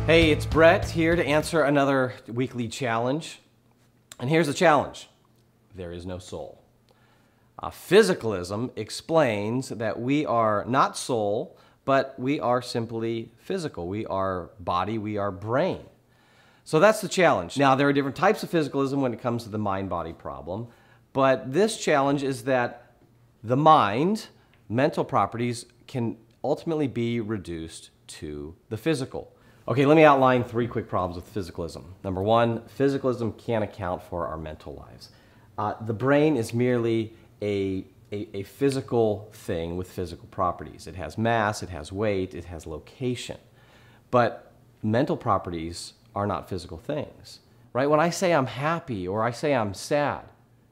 Hey, it's Brett here to answer another weekly challenge. And here's the challenge. There is no soul. Physicalism explains that we are not soul, but we are simply physical. We are body, we are brain. So that's the challenge. Now, there are different types of physicalism when it comes to the mind-body problem, but this challenge is that the mind, mental properties, can ultimately be reduced to the physical. Okay, let me outline 3 quick problems with physicalism. Number 1, physicalism can't account for our mental lives. The brain is merely a physical thing with physical properties. It has mass, it has weight, it has location. But mental properties are not physical things, right? When I say I'm happy or I say I'm sad,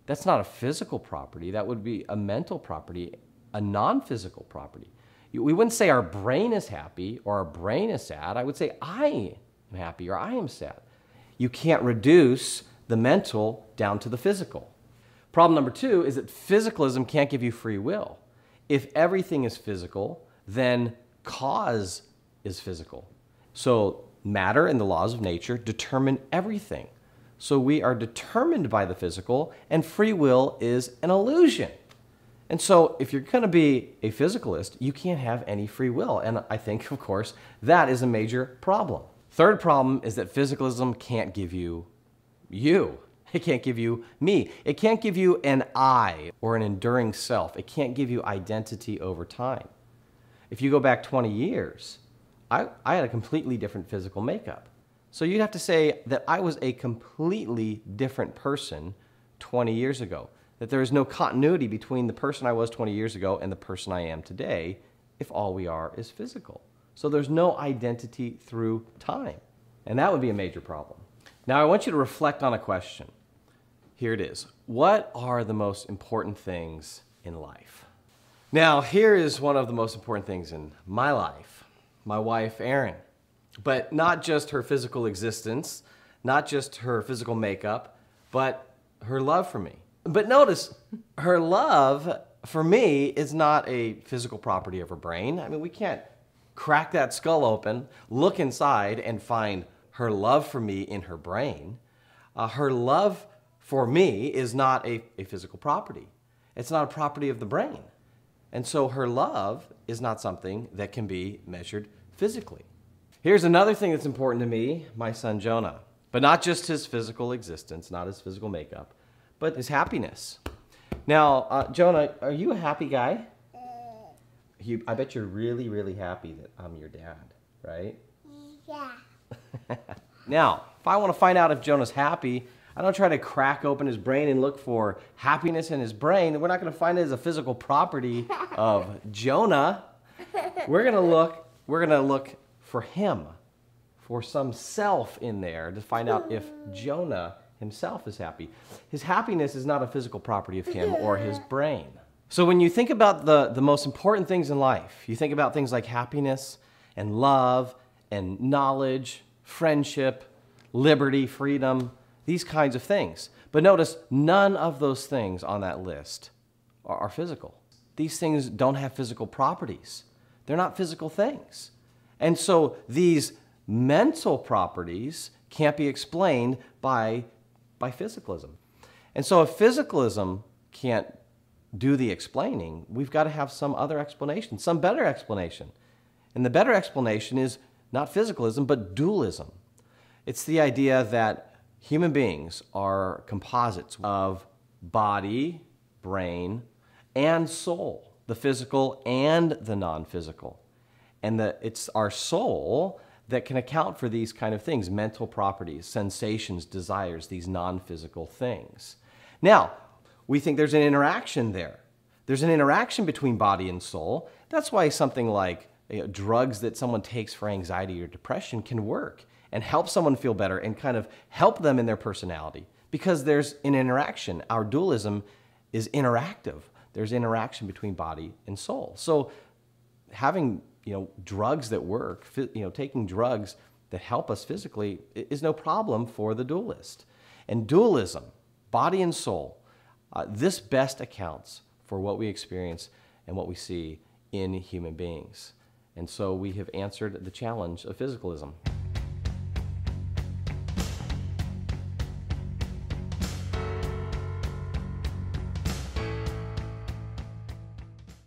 that's not a physical property. That would be a mental property, a non-physical property. We wouldn't say our brain is happy or our brain is sad. I would say I am happy or I am sad. You can't reduce the mental down to the physical. Problem number 2 is that physicalism can't give you free will. If everything is physical, then cause is physical. So matter and the laws of nature determine everything. So we are determined by the physical, and free will is an illusion. And so if you're going to be a physicalist, you can't have any free will. And I think, of course, that is a major problem. Third problem is that physicalism can't give you you. It can't give you me. It can't give you an I or an enduring self. It can't give you identity over time. If you go back 20 years, I had a completely different physical makeup. So you'd have to say that I was a completely different person 20 years ago. That there is no continuity between the person I was 20 years ago and the person I am today if all we are is physical. So there's no identity through time. And that would be a major problem. Now I want you to reflect on a question. Here it is. What are the most important things in life? Now here is one of the most important things in my life. My wife, Erin. But not just her physical existence, not just her physical makeup, but her love for me. But notice, her love for me is not a physical property of her brain. I mean, we can't crack that skull open, look inside, and find her love for me in her brain. Her love for me is not a physical property. It's not a property of the brain. And so her love is not something that can be measured physically. Here's another thing that's important to me, my son Jonah. But not just his physical existence, not his physical makeup, but his happiness. Now, Jonah, are you a happy guy? I bet you're really, really happy that I'm your dad, right? Yeah. Now, if I want to find out if Jonah's happy, I don't try to crack open his brain and look for happiness in his brain. We're not going to find it as a physical property of Jonah. We're going to look for him, for some self in there to find out if Jonah himself is happy. His happiness is not a physical property of him or his brain. So when you think about the most important things in life, you think about things like happiness and love and knowledge, friendship, liberty, freedom, these kinds of things. But notice, none of those things on that list are physical. These things don't have physical properties. They're not physical things. And so these mental properties can't be explained by physicalism. And so if physicalism can't do the explaining, we've got to have some other explanation, some better explanation. And the better explanation is not physicalism, but dualism. It's the idea that human beings are composites of body, brain, and soul, the physical and the non-physical. And it's our soul that can account for these kind of things, mental properties, sensations, desires, these non-physical things. Now, we think there's an interaction there. There's an interaction between body and soul. That's why something like drugs that someone takes for anxiety or depression can work and help someone feel better and kind of help them in their personality because there's an interaction. Our dualism is interactive. There's interaction between body and soul. So having drugs that work, taking drugs that help us physically is no problem for the dualist. And dualism, body and soul, this best accounts for what we experience and what we see in human beings. And so we have answered the challenge of physicalism.